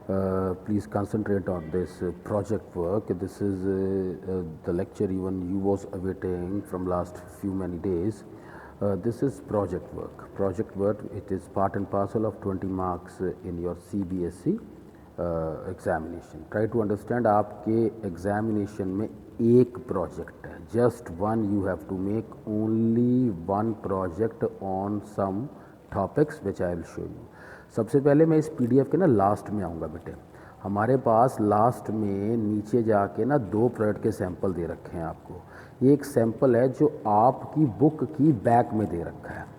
Please concentrate on this project work. This is the lecture even you was awaiting from last few many days. This is project work. Project work, it is part and parcel of 20 marks in your CBSE examination. Try to understand आपके examination में एक project है, just one. You have to make only one project on some topics which I will show you. सबसे पहले मैं इस PDF के ना लास्ट में आऊँगा बेटे. हमारे पास लास्ट में नीचे जाके ना 2 प्रोजेक्ट के सैंपल दे रखे हैं आपको. एक सैंपल है जो आपकी बुक की बैक में दे रखा है.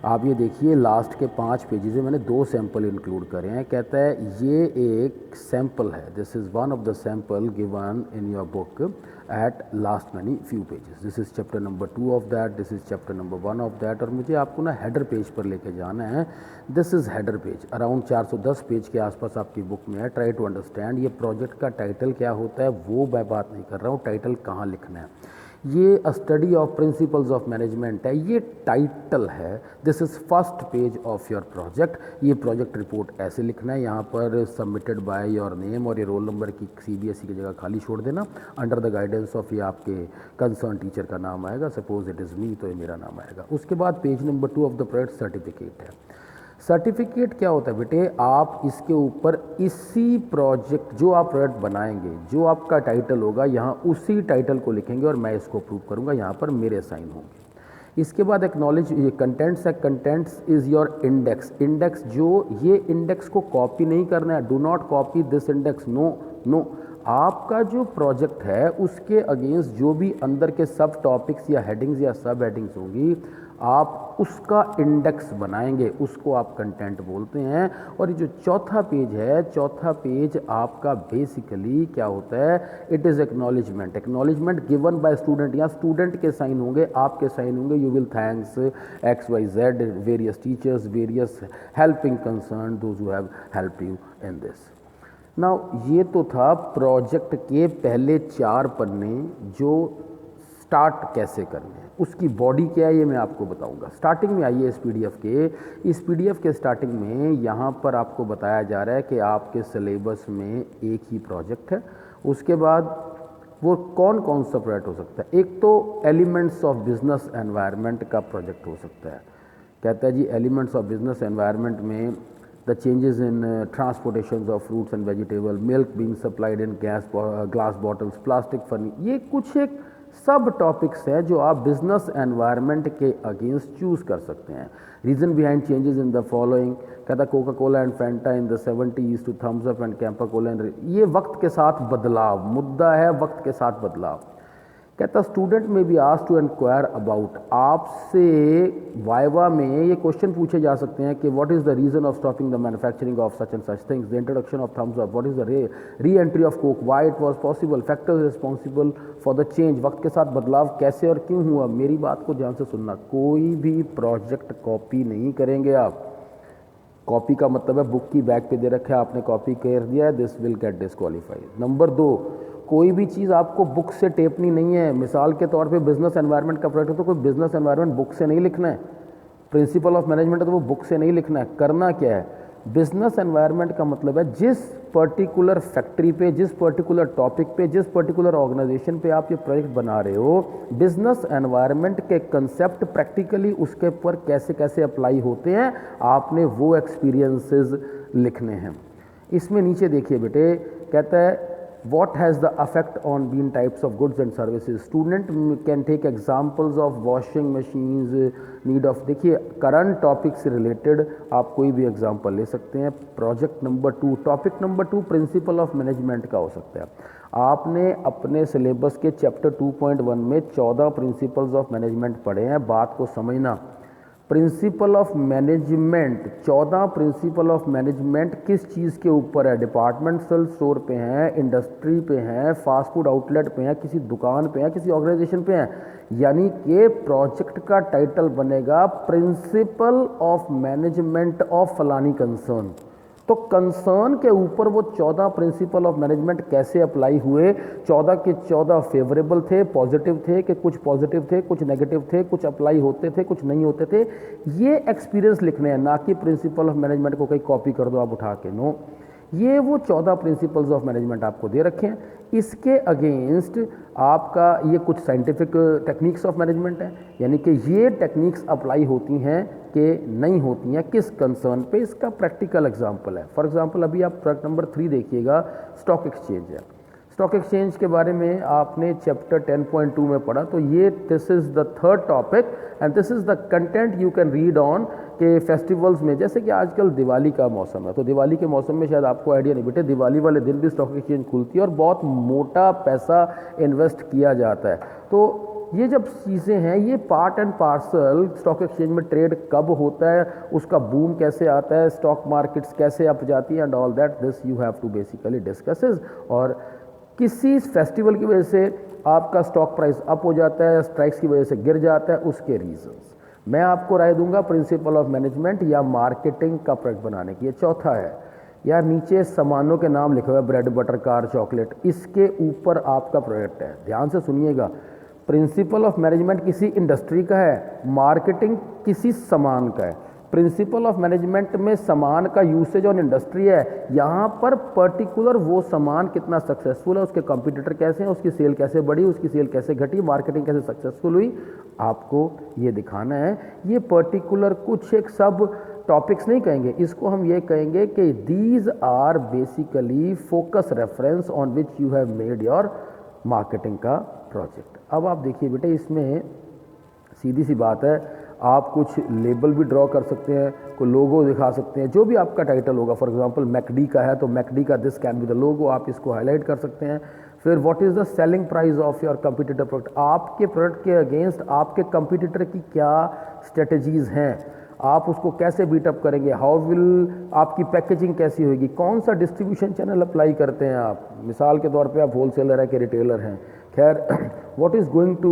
आप ये देखिए लास्ट के 5 पेजेस में मैंने 2 सैंपल इंक्लूड करे हैं. कहता है ये एक सैंपल है, this is one of the sample given in your book at last many few pages. This is chapter number 2 of that, this is chapter number 1 of that. और मुझे आपको ना हेडर पेज पर लेके जाना है. This is header page, around 410 page के आसपास आपकी बुक में है. ट्राई टू अंडरस्टैंड ये प्रोजेक्ट का टाइटल क्या होता है वो मैं बात नहीं कर रहा हूँ, टाइटल कहाँ लिखना है. ये अ study of principles of management है, ये टाइटल है. This is first page of your project. ये प्रोजेक्ट रिपोर्ट ऐसे लिखना है, यहाँ पर सबमिटेड बाय योर नेम और ये रोल नंबर की सीबीएसई की जगह खाली छोड़ देना. अंडर द गाइडेंस ऑफ ये आपके कंसर्न टीचर का नाम आएगा. सपोज इट इज़ मी, तो ये मेरा नाम आएगा. उसके बाद page number 2 of the project certificate है. सर्टिफिकेट क्या होता है बेटे, आप इसके ऊपर इसी प्रोजेक्ट जो आप प्रोजेक्ट बनाएंगे, जो आपका टाइटल होगा यहाँ उसी टाइटल को लिखेंगे और मैं इसको अप्रूव करूँगा. यहाँ पर मेरे साइन होंगे. इसके बाद एक्नॉलेज ये कंटेंट्स है. Contents is your index. Index जो ये इंडेक्स को कॉपी नहीं करना है. Do not copy this index. No no. आपका जो प्रोजेक्ट है उसके अगेंस्ट जो भी अंदर के सब टॉपिक्स या हेडिंग्स या सब हेडिंग्स होंगी, आप उसका इंडेक्स बनाएंगे, उसको आप कंटेंट बोलते हैं. और ये जो चौथा पेज है, चौथा पेज आपका बेसिकली क्या होता है, it is acknowledgement. Acknowledgement given by student. यहाँ स्टूडेंट के साइन होंगे, आपके साइन होंगे. You will thanks XYZ, various teachers, various helping concern, those who have helped you in this. Now ये तो था प्रोजेक्ट के पहले 4 पन्ने जो स्टार्ट कैसे करने हैं. उसकी बॉडी क्या है ये मैं आपको बताऊंगा. स्टार्टिंग में आइए इस पीडीएफ के स्टार्टिंग में यहाँ पर आपको बताया जा रहा है कि आपके सिलेबस में एक ही प्रोजेक्ट है. उसके बाद वो कौन कौन सा प्रोजेक्ट हो सकता है. एक तो एलिमेंट्स ऑफ बिजनेस एनवायरनमेंट का प्रोजेक्ट हो सकता है. कहता है G elements of business environment में the changes in transportations of fruits and vegetable, milk being supplied in glass bottles, plastic furniture. ये कुछ एक सब टॉपिक्स हैं जो आप बिजनेस एनवायरनमेंट के अगेंस्ट चूज़ कर सकते हैं. Reason behind changes in the following. कहता Coca Cola and Fanta in the 70s to Thums Up and Campa Cola. ये वक्त के साथ बदलाव, मुद्दा है वक्त के साथ बदलाव. कहता student may be asked to inquire about. आपसे वाइवा में ये क्वेश्चन पूछे जा सकते हैं कि what is the reason of stopping the manufacturing of such and such things, the introduction of Thums Up, what is the reentry of Coke, why it was possible, factors responsible for the change. वक्त के साथ बदलाव कैसे और क्यों हुआ. मेरी बात को ध्यान से सुनना. कोई भी प्रोजेक्ट कॉपी नहीं करेंगे आप. कॉपी का मतलब है बुक की बैक पे दे रखा है, आपने कॉपी कर दिया है, this will get disqualified. Number 2, कोई भी चीज़ आपको बुक से टेपनी नहीं है. मिसाल के तौर पे बिजनेस एनवायरनमेंट का प्रोजेक्ट है तो कोई बिजनेस एनवायरनमेंट बुक से नहीं लिखना है. प्रिंसिपल ऑफ मैनेजमेंट है तो वो बुक से नहीं लिखना है. करना क्या है, बिजनेस एनवायरनमेंट का मतलब है जिस पर्टिकुलर फैक्ट्री पे, जिस पर्टिकुलर टॉपिक पे, जिस पर्टिकुलर ऑर्गेनाइजेशन पे आप ये प्रोजेक्ट बना रहे हो, बिजनेस एनवायरनमेंट के कंसेप्ट प्रैक्टिकली उसके ऊपर कैसे कैसे अप्लाई होते हैं, आपने वो एक्सपीरियंसेस लिखने हैं. इसमें नीचे देखिए बेटे, कहता है what has the effect on being types of goods and services. Student can take examples of washing machines, need of. देखिए करंट टॉपिक से रिलेटेड आप कोई भी एग्जांपल ले सकते हैं. Project number 2, topic number 2 principal of management का हो सकता है. आपने अपने सिलेबस के चैप्टर 2.1 में 14 प्रिंसिपल्स ऑफ मैनेजमेंट पढ़े हैं. बात को समझना. Principal of management, 14 principal of management किस चीज़ के ऊपर है. डिपार्टमेंटल स्टोर पे हैं, इंडस्ट्री पे हैं, फास्ट फूड आउटलेट पे हैं, किसी दुकान पे हैं, किसी ऑर्गेनाइजेशन पे हैं. यानी कि प्रोजेक्ट का टाइटल बनेगा प्रिंसिपल ऑफ मैनेजमेंट ऑफ फलानी कंसर्न. तो कंसर्न के ऊपर वो 14 प्रिंसिपल ऑफ मैनेजमेंट कैसे अप्लाई हुए. 14 के 14 फेवरेबल थे, पॉजिटिव थे कि कुछ पॉजिटिव थे, कुछ नेगेटिव थे, कुछ अप्लाई होते थे, कुछ नहीं होते थे. ये एक्सपीरियंस लिखने हैं, ना कि प्रिंसिपल ऑफ मैनेजमेंट को कहीं कॉपी कर दो आप उठा के. नो, ये वो 14 प्रिंसिपल्स ऑफ मैनेजमेंट आपको दे रखे हैं। इसके अगेंस्ट आपका ये कुछ साइंटिफिक टेक्निक्स ऑफ मैनेजमेंट है, यानी कि ये टेक्निक्स अप्लाई होती हैं कि नहीं होती हैं, किस कंसर्न पे, इसका प्रैक्टिकल एग्जांपल है। फॉर एग्जांपल अभी आप प्रोडक्ट नंबर 3 देखिएगा, स्टॉक एक्सचेंज है। स्टॉक एक्सचेंज के बारे में आपने चैप्टर 10.2 में पढ़ा, तो ये this is the third topic and this is the content you can read on के फेस्टिवल्स में। जैसे कि आजकल दिवाली का मौसम है, तो दिवाली के मौसम में शायद आपको आइडिया नहीं बेटे, दिवाली वाले दिन भी स्टॉक एक्सचेंज खुलती है और बहुत मोटा पैसा इन्वेस्ट किया जाता है। तो ये जब चीज़ें हैं, ये part and parcel stock exchange में ट्रेड कब होता है, उसका बूम कैसे आता है, स्टॉक मार्केट्स कैसे अप जाती है and all that, this you have to basically discusses. और किसी फेस्टिवल की वजह से आपका स्टॉक प्राइस अप हो जाता है, स्ट्राइक्स की वजह से गिर जाता है, उसके रीजंस मैं आपको राय दूंगा प्रिंसिपल ऑफ मैनेजमेंट या मार्केटिंग का प्रोडक्ट बनाने की। ये चौथा है, या नीचे सामानों के नाम लिखे हुए हैं, ब्रेड बटर कार चॉकलेट, इसके ऊपर आपका प्रोडक्ट है। ध्यान से सुनिएगा, प्रिंसिपल ऑफ मैनेजमेंट किसी इंडस्ट्री का है, मार्केटिंग किसी सामान का है। प्रिंसिपल ऑफ मैनेजमेंट में सामान का यूसेज ऑन इंडस्ट्री है, यहाँ पर पर्टिकुलर वो सामान कितना सक्सेसफुल है, उसके कंपटीटर कैसे हैं, उसकी सेल कैसे बढ़ी, उसकी सेल कैसे घटी, मार्केटिंग कैसे सक्सेसफुल हुई, आपको ये दिखाना है। ये पर्टिकुलर कुछ एक सब टॉपिक्स नहीं कहेंगे, इसको हम ये कहेंगे कि these are basically focus reference on which you have made your marketing का प्रोजेक्ट। अब आप देखिए बेटे, इसमें सीधी सी बात है, आप कुछ लेबल भी ड्रॉ कर सकते हैं, कोई लोगो दिखा सकते हैं, जो भी आपका टाइटल होगा। फॉर एग्जांपल मैकडी का है तो मैकडी का this can be the logo, आप इसको हाईलाइट कर सकते हैं। फिर what is the selling price of your competitor product, आपके प्रोडक्ट के अगेंस्ट आपके कंपटीटर की क्या स्ट्रेटजीज हैं, आप उसको कैसे बीटअप करेंगे, हाउ विल आपकी पैकेजिंग कैसी होगी, कौन सा डिस्ट्रीब्यूशन चैनल अप्लाई करते हैं आप। मिसाल के तौर पे आप होलसेलर है कि रिटेलर हैं, खैर what is going to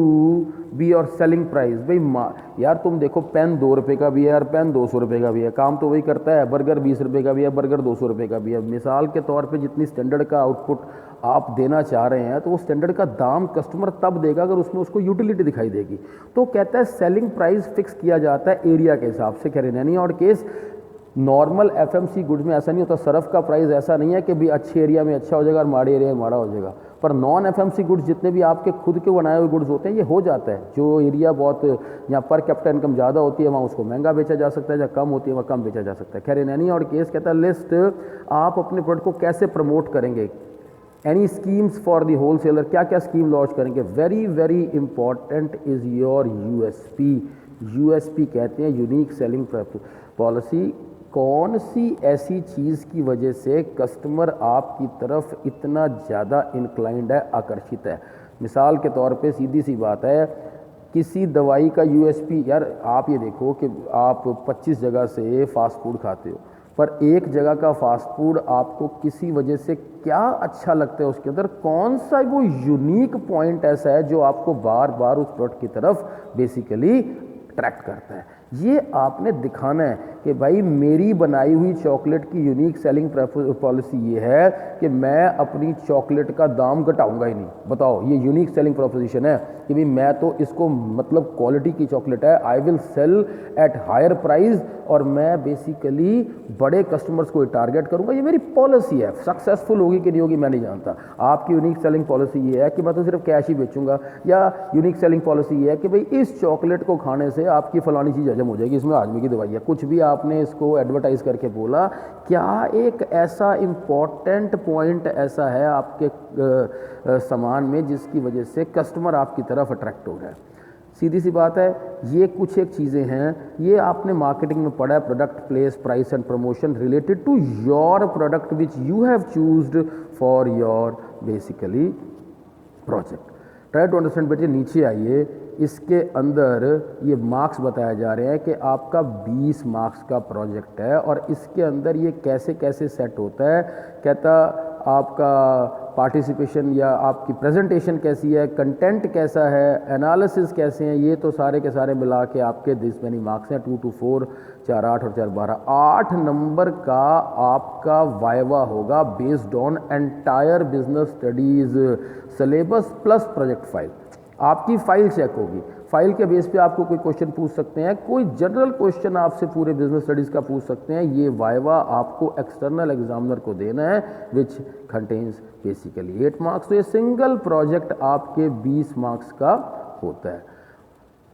be your selling price. भाई यार तुम देखो, पेन 2 रुपये का भी है यार, पेन 200 रुपये का भी है, काम तो वही करता है। बर्गर 20 रुपये का भी है, बर्गर 200 रुपये का भी है। मिसाल के तौर पे जितनी स्टैंडर्ड का आउटपुट आप देना चाह रहे हैं, तो वो स्टैंडर्ड का दाम कस्टमर तब देगा अगर उसमें उसको यूटिलिटी दिखाई देगी। तो कहता है सेलिंग प्राइस फिक्स किया जाता है एरिया के हिसाब से। खैर इन एनी और केस नॉर्मल एफएमसी गुड्स में ऐसा नहीं होता, सर्फ का प्राइस ऐसा नहीं है कि भी अच्छे एरिया में अच्छा हो जाएगा और माड़े एरिया में माड़ा हो जाएगा। पर नॉन एफएमसी गुड्स जितने भी आपके खुद के बनाए हुए गुड्स होते हैं, ये हो जाता है। जो एरिया बहुत यहाँ पर कैपिटल इनकम ज़्यादा होती है वहाँ उसको महंगा बेचा जा सकता है, जहाँ कम होती है वहाँ कम बेचा जा सकता है। खैर इन एनी और केस कहता है लिस्ट आप अपने प्रोडक्ट को कैसे प्रमोट करेंगे, any schemes for the wholesaler, क्या क्या स्कीम लॉन्च करेंगे। Very very important is your USP. USP कहते हैं यूनिक सेलिंग पॉलिसी। कौन सी ऐसी चीज़ की वजह से कस्टमर आपकी तरफ इतना ज़्यादा इंक्लाइंड है, आकर्षित है। मिसाल के तौर पे सीधी सी बात है, किसी दवाई का यूएसपी, यार आप ये देखो कि आप 25 जगह से फास्ट फूड खाते हो, पर एक जगह का फास्ट फूड आपको किसी वजह से क्या अच्छा लगता है, उसके अंदर कौन सा वो यूनिक पॉइंट ऐसा है जो आपको बार बार उस प्रोडक्ट की तरफ बेसिकली अट्रैक्ट करता है। ये आपने दिखाना है कि भाई मेरी बनाई हुई चॉकलेट की यूनिक सेलिंग पॉलिसी ये है कि मैं अपनी चॉकलेट का दाम घटाऊंगा ही नहीं। बताओ, ये यूनिक सेलिंग प्रोपोजिशन है कि भाई मैं तो इसको, मतलब क्वालिटी की चॉकलेट है, I will sell at higher price और मैं बेसिकली बड़े कस्टमर्स को टारगेट करूंगा। ये मेरी पॉलिसी है। सक्सेसफुल होगी कि नहीं होगी मैं नहीं जानता। आपकी यूनिक सेलिंग पॉलिसी ये है कि मैं तो सिर्फ कैश ही बेचूंगा, या यूनिक सेलिंग पॉलिसी ये है कि भाई इस चॉकलेट को खाने से आपकी फलानी चीज़ हजम हो जाएगी, इसमें आदमी की दवाई है। कुछ भी आपने इसको एडवर्टाइज करके बोला, क्या एक ऐसा इम्पॉर्टेंट पॉइंट ऐसा है आपके सामान में जिसकी वजह से कस्टमर आपकी तरफ अट्रैक्ट हो रहा है। सीधी सी बात है, ये कुछ एक चीज़ें हैं, ये आपने मार्केटिंग में पढ़ा है, product place price and promotion related to your product which you have chosen for your basically project. Try to understand बेटे। नीचे आइए, इसके अंदर ये मार्क्स बताया जा रहे हैं कि आपका 20 मार्क्स का प्रोजेक्ट है और इसके अंदर ये कैसे कैसे सेट होता है। कहता आपका पार्टिसिपेशन या आपकी प्रेजेंटेशन कैसी है, कंटेंट कैसा है, एनालिसिस कैसे हैं, ये तो सारे के सारे मिला के आपके दिस मैनी मार्क्स हैं। 2 to 4, 4 8 और 4 12, 8 नंबर का आपका वाइवा होगा based on entire business studies syllabus plus project file. आपकी फाइल चेक होगी। फाइल के बेस पे आपको कोई क्वेश्चन पूछ सकते हैं, कोई जनरल क्वेश्चन आपसे पूरे बिजनेस स्टडीज़ का पूछ सकते हैं। ये वाइवा आपको एक्सटर्नल एग्जामिनर को देना है, विच कंटेन्स बेसिकली 8 मार्क्स। तो ये सिंगल प्रोजेक्ट आपके 20 मार्क्स का होता है।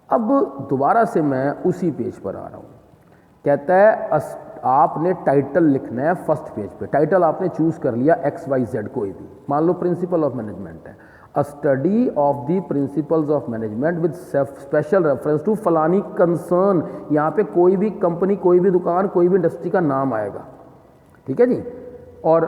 अब दोबारा से मैं उसी पेज पर आ रहा हूँ। कहता है आपने टाइटल लिखना है फर्स्ट पेज पे। टाइटल आपने चूज कर लिया XYZ कोई भी, मान लो प्रिंसिपल ऑफ मैनेजमेंट है, a study of the principles of management with special reference to फलानी कंसर्न। यहाँ पे कोई भी कंपनी, कोई भी दुकान, कोई भी इंडस्ट्री का नाम आएगा, ठीक है जी, और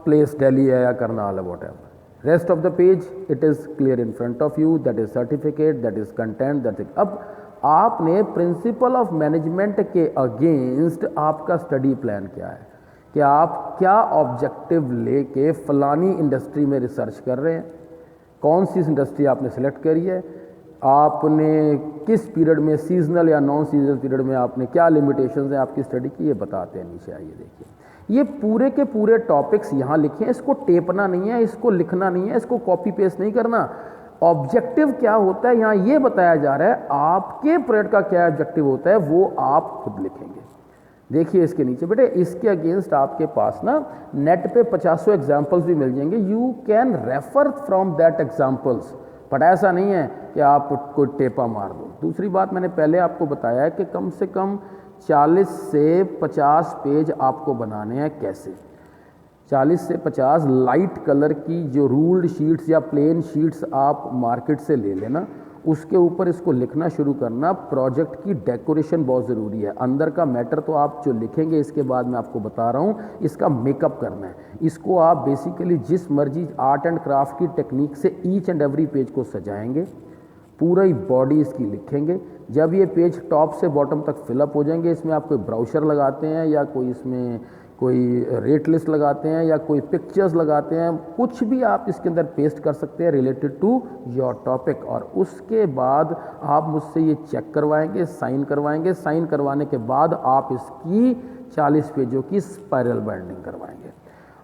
प्लेस दिल्ली है या करनाल है, what ever. Rest of the page it is clear in front of you, that is certificate, that is content, that is. अब आपने प्रिंसिपल ऑफ मैनेजमेंट के अगेंस्ट आपका स्टडी प्लान क्या है, कि आप क्या ऑब्जेक्टिव लेके फलानी इंडस्ट्री में रिसर्च कर रहे हैं, कौन सी इंडस्ट्री आपने सेलेक्ट करी है, आपने किस पीरियड में, सीजनल या नॉन सीजनल पीरियड में, आपने क्या लिमिटेशंस हैं आपकी स्टडी की, ये बताते हैं नीचे। आइए देखिए, ये पूरे के पूरे टॉपिक्स यहाँ लिखे हैं, इसको टेपना नहीं है, इसको लिखना नहीं है, इसको कॉपी पेस्ट नहीं करना। ऑब्जेक्टिव क्या होता है यहाँ ये बताया जा रहा है, आपके प्रोजेक्ट का क्या ऑब्जेक्टिव होता है वो आप खुद लिखेंगे। देखिए इसके नीचे बेटे, इसके अगेंस्ट आपके पास ना नेट पे 50 एग्जाम्पल्स भी मिल जाएंगे, you can refer from that examples, but ऐसा नहीं है कि आप कोई टेपा मार दो। दूसरी बात, मैंने पहले आपको बताया है कि कम से कम 40 से 50 पेज आपको बनाने हैं। कैसे? 40 से 50 लाइट कलर की जो रूल्ड शीट्स या प्लेन शीट्स आप मार्केट से ले लेना, उसके ऊपर इसको लिखना शुरू करना। प्रोजेक्ट की डेकोरेशन बहुत ज़रूरी है। अंदर का मैटर तो आप जो लिखेंगे इसके बाद मैं आपको बता रहा हूँ, इसका मेकअप करना है। इसको आप बेसिकली जिस मर्जी आर्ट एंड क्राफ्ट की टेक्निक से ईच एंड एवरी पेज को सजाएंगे, पूरा ही बॉडी इसकी लिखेंगे। जब ये पेज टॉप से बॉटम तक फिलअप हो जाएंगे, इसमें आप कोई ब्राउशर लगाते हैं या कोई इसमें कोई रेट लिस्ट लगाते हैं या कोई पिक्चर्स लगाते हैं, कुछ भी आप इसके अंदर पेस्ट कर सकते हैं रिलेटेड टू योर टॉपिक। और उसके बाद आप मुझसे ये चेक करवाएंगे, साइन करवाएंगे। साइन करवाने के बाद आप इसकी 40 पेजों की स्पाइरल बाइंडिंग करवाएंगे।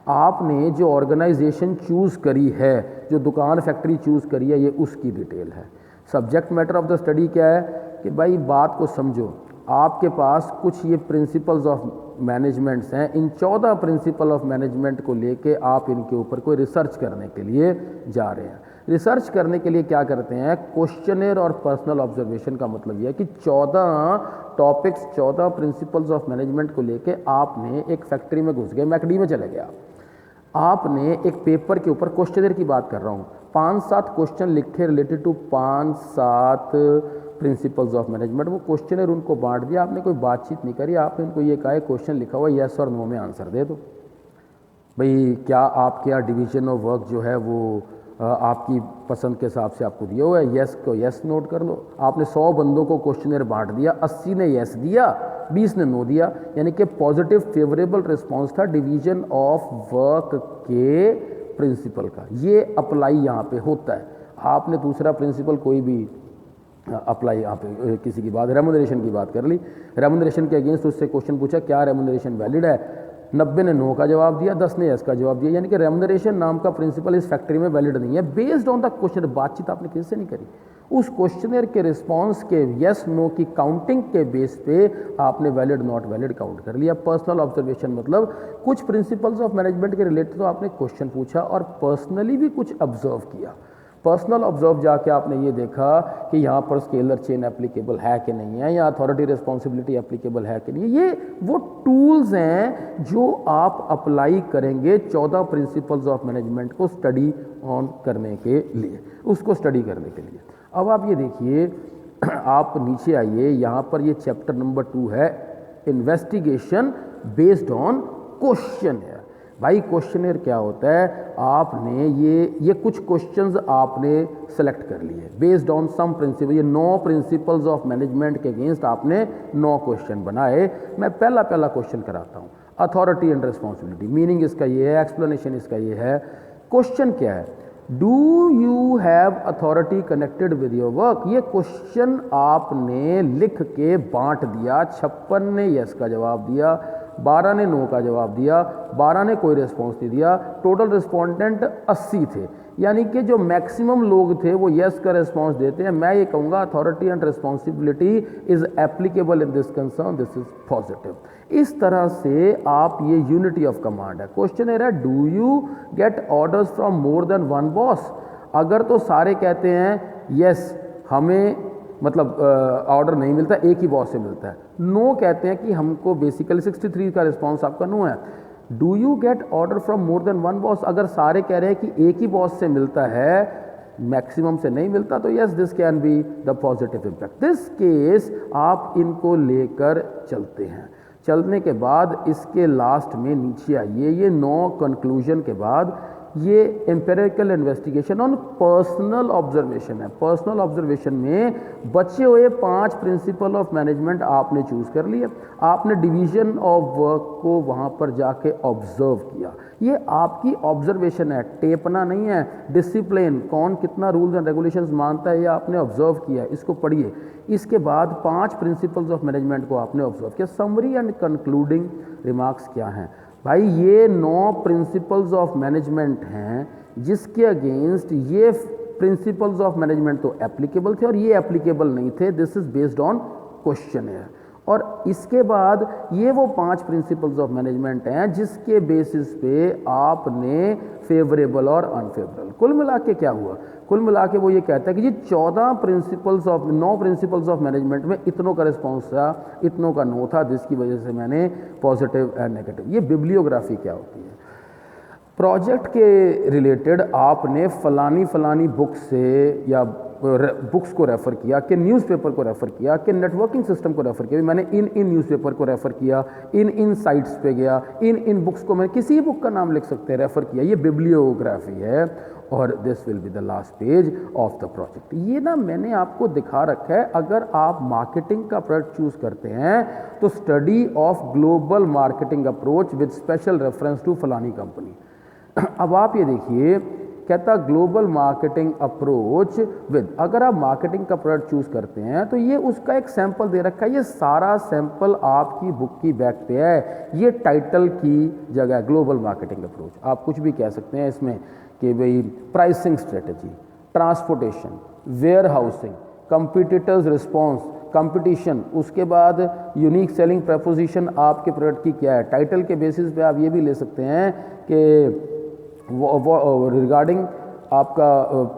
आपने जो ऑर्गेनाइजेशन चूज़ करी है, जो दुकान फैक्ट्री चूज़ करी है, ये उसकी डिटेल है। Subject matter of the study क्या है कि भाई बात को समझो, आपके पास कुछ ये प्रिंसिपल्स ऑफ मैनेजमेंट्स हैं, इन 14 प्रिंसिपल ऑफ मैनेजमेंट को लेके आप इनके ऊपर कोई रिसर्च करने के लिए जा रहे हैं। रिसर्च करने के लिए क्या करते हैं, क्वेश्चनर और पर्सनल ऑब्जर्वेशन का मतलब यह है कि 14 टॉपिक्स, 14 प्रिंसिपल्स ऑफ मैनेजमेंट को लेके आपने एक फैक्ट्री में घुस गए, मैकडी में चले गए, आपने एक पेपर के ऊपर, क्वेश्चनर की बात कर रहा हूँ, 5-7 क्वेश्चन लिखे related to 5-7 principles of management. वो क्वेश्चनर उनको बांट दिया, आपने कोई बातचीत नहीं करी, आपने उनको ये कहा है क्वेश्चन लिखा हुआ येस और नो में आंसर दे दो। भाई क्या आपके यहाँ डिवीजन ऑफ वर्क जो है वो आपकी पसंद के हिसाब से आपको दिया हुआ है, येस को येस नोट कर लो। आपने 100 बंदों को क्वेश्चनर बांट दिया, 80 ने येस दिया, 20 ने नो दिया, यानी कि पॉजिटिव फेवरेबल रिस्पॉन्स था डिवीजन ऑफ वर्क के प्रिंसिपल का। ये अप्लाई यहाँ पे होता है। आपने दूसरा प्रिंसिपल कोई भी अप्लाई यहाँ पे किसी की बात, रेमुनरेशन की बात कर ली, रेमुनरेशन के अगेंस्ट उससे क्वेश्चन पूछा क्या रेमुनरेशन वैलिड है, 90 ने नो का जवाब दिया, 10 ने यस का जवाब दिया, यानी कि रेमुनरेशन नाम का प्रिंसिपल इस फैक्ट्री में वैलिड नहीं है। बेस्ड ऑन द क्वेश्चन, बातचीत आपने किससे नहीं करी, उस क्वेश्चनर के रिस्पॉन्स के यस नो की काउंटिंग के बेस पे आपने वैलिड नॉट वैलिड काउंट कर लिया। पर्सनल ऑब्जर्वेशन मतलब कुछ प्रिंसिपल्स ऑफ मैनेजमेंट के रिलेटेड तो आपने क्वेश्चन पूछा और पर्सनली भी कुछ ऑब्जर्व किया। पर्सनल ऑब्जर्व जाके आपने ये देखा कि यहाँ पर स्केलर चेन एप्लीकेबल है कि नहीं है, या अथॉरिटी रिस्पॉन्सिबिलिटी एप्लीकेबल है कि नहीं है। ये वो टूल्स हैं जो आप अप्लाई करेंगे 14 प्रिंसिपल्स ऑफ मैनेजमेंट को स्टडी ऑन करने के लिए, उसको स्टडी करने के लिए। अब आप ये देखिए, आप नीचे आइए, यहाँ पर ये चैप्टर नंबर 2 है, इन्वेस्टिगेशन बेस्ड ऑन क्वेश्चनर। भाई क्वेश्चनर क्या होता है, आपने ये कुछ क्वेश्चंस आपने सेलेक्ट कर लिए बेस्ड ऑन सम प्रिंसिपल। ये 9 प्रिंसिपल्स ऑफ मैनेजमेंट के अगेंस्ट आपने 9 क्वेश्चन बनाए। मैं पहला क्वेश्चन कराता हूँ, अथॉरिटी एंड रिस्पॉन्सिबिलिटी। मीनिंग इसका ये है, एक्सप्लेनेशन इसका ये है। क्वेश्चन क्या है, do you have authority connected with your work. ये क्वेश्चन आपने लिख के बांट दिया, 56 ने यस का जवाब दिया, 12 ने नो का जवाब दिया, 12 ने कोई रिस्पॉन्स नहीं दिया, टोटल रिस्पोंडेंट 80 थे, यानी कि जो मैक्सिमम लोग थे वो यस का रिस्पॉन्स देते हैं। मैं ये कहूँगा authority and responsibility is applicable in this concern, this is positive. इस तरह से आप ये यूनिटी ऑफ कमांड है। क्वेश्चन है do you get orders from more than one boss? अगर तो सारे कहते हैं यस हमें मतलब ऑर्डर नहीं मिलता, एक ही बॉस से मिलता है। नो कहते हैं कि हमको बेसिकली 63 का रिस्पॉन्स आपका नो है। Do you get order from more than one boss? अगर सारे कह रहे हैं कि एक ही बॉस से मिलता है, मैक्सिमम से नहीं मिलता, तो yes this can be the positive impact. This case आप इनको लेकर चलते हैं। चलने के बाद इसके लास्ट में नीचे आइए, ये 9 कंक्लूजन के बाद ये empirical investigation on personal observation है। पर्सनल ऑब्जर्वेशन में बचे हुए 5 प्रिंसिपल ऑफ मैनेजमेंट आपने चूज कर लिए। आपने डिवीजन ऑफ वर्क को वहाँ पर जाके ऑब्जर्व किया। ये आपकी ऑब्जर्वेशन है, टेपना नहीं है। डिसिप्लिन, कौन कितना रूल्स एंड रेगुलेशंस मानता है, ये आपने ऑब्जर्व किया, इसको पढ़िए। इसके बाद 5 प्रिंसिपल्स ऑफ मैनेजमेंट को आपने ऑब्जर्व किया। समरी एंड कंक्लूडिंग रिमार्क्स क्या हैं? भाई ये 9 प्रिंसिपल्स ऑफ मैनेजमेंट हैं जिसके अगेंस्ट ये प्रिंसिपल्स ऑफ मैनेजमेंट तो एप्लीकेबल थे और ये एप्लीकेबल नहीं थे। This is based on question. और इसके बाद ये वो 5 प्रिंसिपल्स ऑफ मैनेजमेंट हैं जिसके बेसिस पे आपने फेवरेबल और अनफेवरेबल, कुल मिला के क्या हुआ, कुल मिला के वो ये कहता है कि जी 9 प्रिंसिपल्स ऑफ मैनेजमेंट में इतनों का रिस्पॉन्स था, इतनों का नो था, जिसकी वजह से मैंने पॉजिटिव एंड नेगेटिव। ये बिब्लियोग्राफी क्या होती है? प्रोजेक्ट के रिलेटेड आपने फलानी बुक से या बुक्स को रेफ़र किया, कि न्यूज़पेपर को रेफ़र किया, कि नेटवर्किंग सिस्टम को रेफ़र किया। मैंने इन न्यूज़पेपर को रेफ़र किया, इन साइट्स पे गया, इन बुक्स को, मैं किसी बुक का नाम लिख सकते हैं, रेफ़र किया। ये बिब्लियोग्राफी है और this will be the last page of the project. ये ना मैंने आपको दिखा रखा है। अगर आप मार्केटिंग का प्रोडक्ट चूज़ करते हैं तो study of global marketing approach with special reference to फलानी कंपनी। अब आप ये देखिए, कहता ग्लोबल मार्केटिंग अप्रोच विद, अगर आप मार्केटिंग का प्रोडक्ट चूज करते हैं तो ये उसका एक सैंपल दे रखा है। ये सारा सैंपल आपकी बुक की बैक पे है। ये टाइटल की जगह है, ग्लोबल मार्केटिंग अप्रोच। आप कुछ भी कह सकते हैं इसमें कि भाई pricing strategy, transportation, warehousing, competitors response, competition, उसके बाद यूनिक सेलिंग प्रपोजिशन आपके प्रोडक्ट की क्या है। टाइटल के बेसिस पे आप ये भी ले सकते हैं कि रिगार्डिंग आपका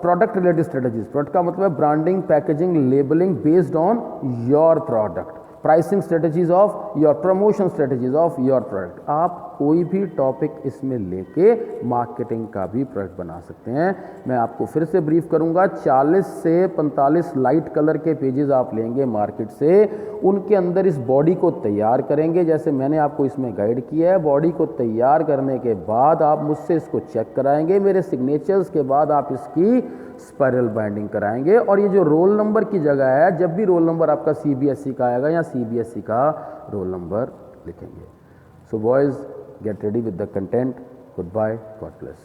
प्रोडक्ट रिलेटेड स्ट्रेटजीज। प्रोडक्ट का मतलब है branding, packaging, labelling based on your product, pricing strategies of your, promotion strategies of your product. आप कोई भी टॉपिक इसमें लेके मार्केटिंग का भी प्रोडक्ट बना सकते हैं। मैं आपको फिर से ब्रीफ करूंगा, 40 से 45 लाइट कलर के पेजेस आप लेंगे मार्केट से, उनके अंदर इस बॉडी को तैयार करेंगे जैसे मैंने आपको इसमें गाइड किया है। बॉडी को तैयार करने के बाद आप मुझसे इसको चेक कराएंगे, मेरे सिग्नेचर्स के बाद आप इसकी स्पाइरल बाइंडिंग कराएंगे। और ये जो रोल नंबर की जगह है, जब भी रोल नंबर आपका CBSE का आएगा या CBSE का रोल नंबर लिखेंगे। सो boys, get ready with the content. Goodbye. God bless.